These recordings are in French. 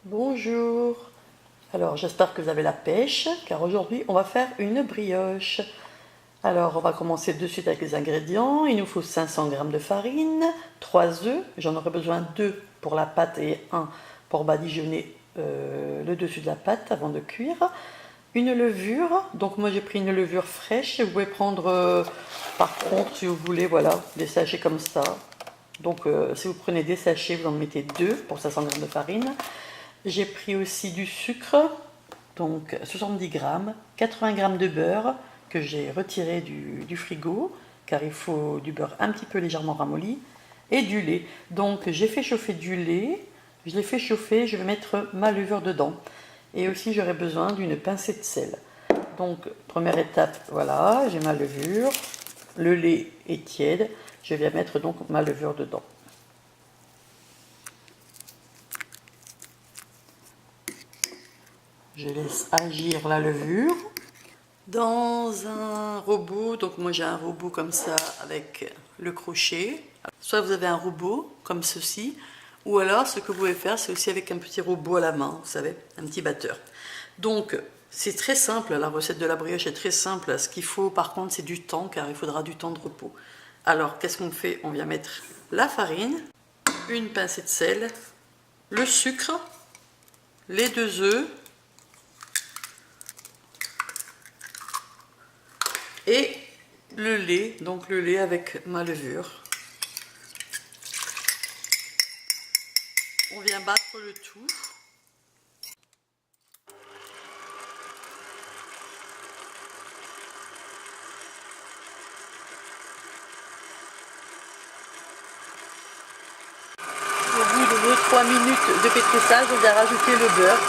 Bonjour. Alors j'espère que vous avez la pêche car aujourd'hui on va faire une brioche. Alors on va commencer de suite avec les ingrédients. Il nous faut 500 g de farine, 3 œufs, j'en aurai besoin 2 pour la pâte et 1 pour badigeonner le dessus de la pâte avant de cuire. Une levure, donc moi j'ai pris une levure fraîche, vous pouvez prendre par contre si vous voulez, voilà, des sachets comme ça. Donc si vous prenez des sachets, vous en mettez 2 pour 500 g de farine. J'ai pris aussi du sucre, donc 70 g, 80 g de beurre que j'ai retiré du frigo, car il faut du beurre un petit peu légèrement ramolli, et du lait. Donc j'ai fait chauffer du lait, je l'ai fait chauffer, je vais mettre ma levure dedans. Et aussi j'aurai besoin d'une pincée de sel. Donc première étape, voilà, j'ai ma levure, le lait est tiède, je vais mettre donc ma levure dedans. Je laisse agir la levure. Dans un robot, donc moi j'ai un robot comme ça avec le crochet. Soit vous avez un robot comme ceci, ou alors ce que vous pouvez faire c'est aussi avec un petit robot à la main, vous savez, un petit batteur. Donc c'est très simple, la recette de la brioche est très simple. Ce qu'il faut par contre c'est du temps, car il faudra du temps de repos. Alors qu'est-ce qu'on fait? On vient mettre la farine, une pincée de sel, le sucre, les 2 œufs, et le lait, donc le lait avec ma levure. On vient battre le tout. Au bout de 2-3 minutes de pétrissage, on vient rajouter le beurre.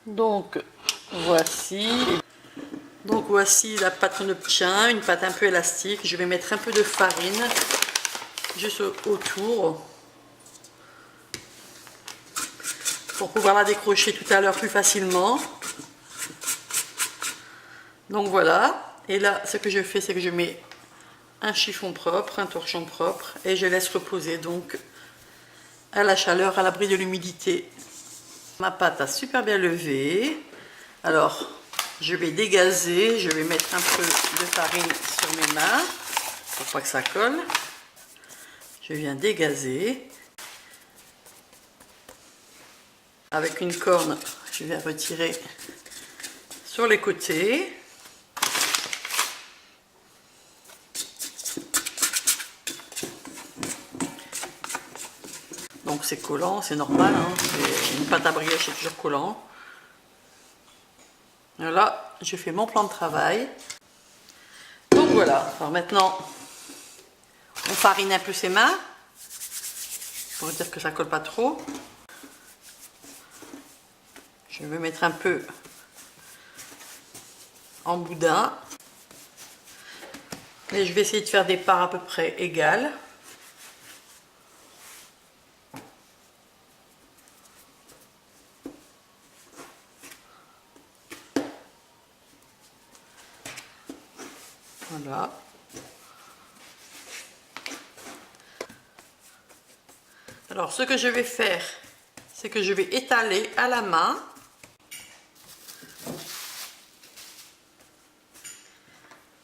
Donc voici la pâte qu'on obtient, une pâte un peu élastique. Je vais mettre un peu de farine juste autour pour pouvoir la décrocher tout à l'heure plus facilement. Donc voilà, et là ce que je fais c'est que je mets un chiffon propre, un torchon propre, et je laisse reposer donc à la chaleur, à l'abri de l'humidité. Ma pâte a super bien levé. Alors je vais dégazer, je vais mettre un peu de farine sur mes mains pour pas que ça colle. Je viens dégazer. Avec une corne, je vais retirer sur les côtés. Donc c'est collant, c'est normal, hein. Une pâte à brioche c'est toujours collant. Voilà, je fais mon plan de travail. Donc voilà, alors maintenant on farine un peu ses mains pour dire que ça colle pas trop. Je vais mettre un peu en boudin et je vais essayer de faire des parts à peu près égales. Voilà. Alors ce que je vais faire, c'est que je vais étaler à la main.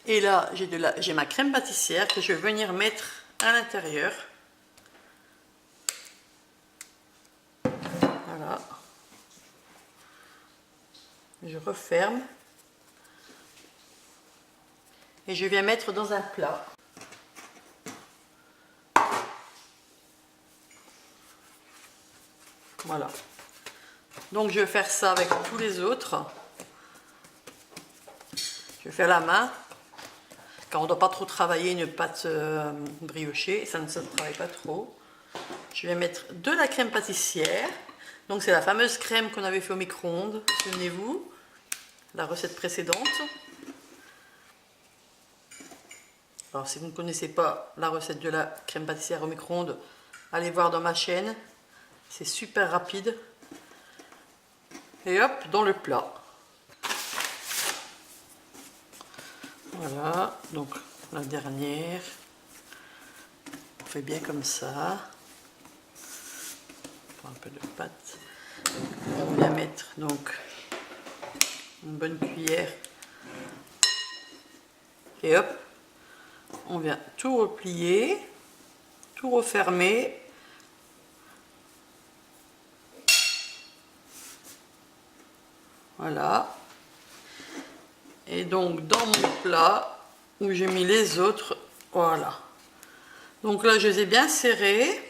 Et là, j'ai ma crème pâtissière que je vais venir mettre à l'intérieur. Voilà. Je referme. Et je viens mettre dans un plat. Voilà. Donc je vais faire ça avec tous les autres. Je fais à la main, car on ne doit pas trop travailler une pâte briochée, ça ne se travaille pas trop. Je vais mettre de la crème pâtissière. Donc c'est la fameuse crème qu'on avait fait au micro-ondes, souvenez-vous, la recette précédente. Alors si vous ne connaissez pas la recette de la crème pâtissière au micro-ondes, allez voir dans ma chaîne, c'est super rapide. Et hop, dans le plat. Voilà, donc la dernière, on fait bien comme ça. On prend un peu de pâte. On va bien mettre donc une bonne cuillère. Et hop, on vient tout replier, tout refermer. Voilà. Et donc dans mon plat où j'ai mis les autres, voilà. Donc là je les ai bien serrés.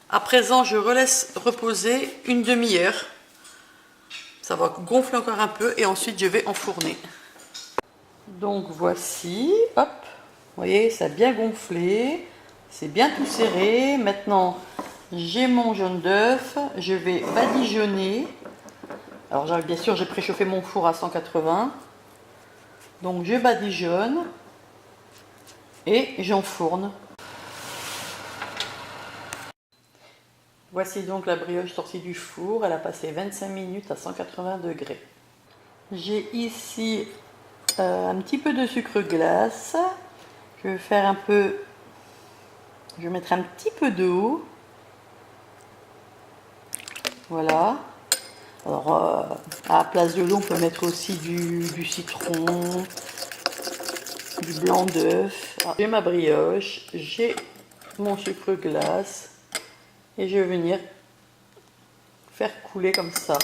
À présent je relaisse reposer une demi-heure. Ça va gonfler encore un peu et ensuite je vais enfourner. Donc voici, hop, vous voyez, ça a bien gonflé, c'est bien tout serré. Maintenant, j'ai mon jaune d'œuf, je vais badigeonner. Alors bien sûr, j'ai préchauffé mon four à 180. Donc je badigeonne et j'enfourne. Voici donc la brioche sortie du four, elle a passé 25 minutes à 180 degrés. J'ai ici un petit peu de sucre glace. Je vais faire un peu, je vais mettre un petit peu d'eau. Voilà. Alors à la place de l'eau, on peut mettre aussi du citron, du blanc d'œuf. J'ai ma brioche, j'ai mon sucre glace et je vais venir faire couler comme ça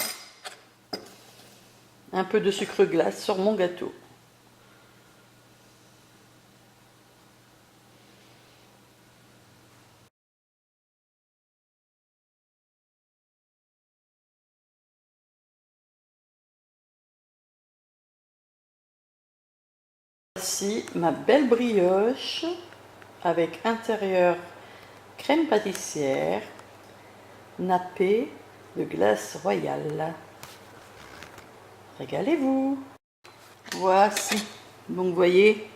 un peu de sucre glace sur mon gâteau. Voici ma belle brioche avec intérieur crème pâtissière nappée de glace royale. Régalez-vous! Voici, donc vous voyez,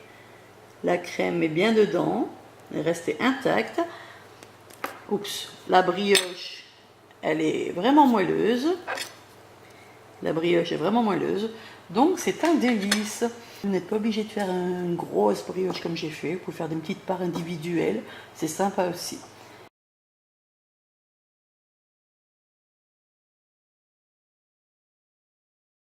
la crème est bien dedans, elle est restée intacte. Oups, la brioche, elle est vraiment moelleuse. La brioche est vraiment moelleuse, donc c'est un délice. Vous n'êtes pas obligé de faire une grosse brioche comme j'ai fait, vous pouvez faire des petites parts individuelles, c'est sympa aussi.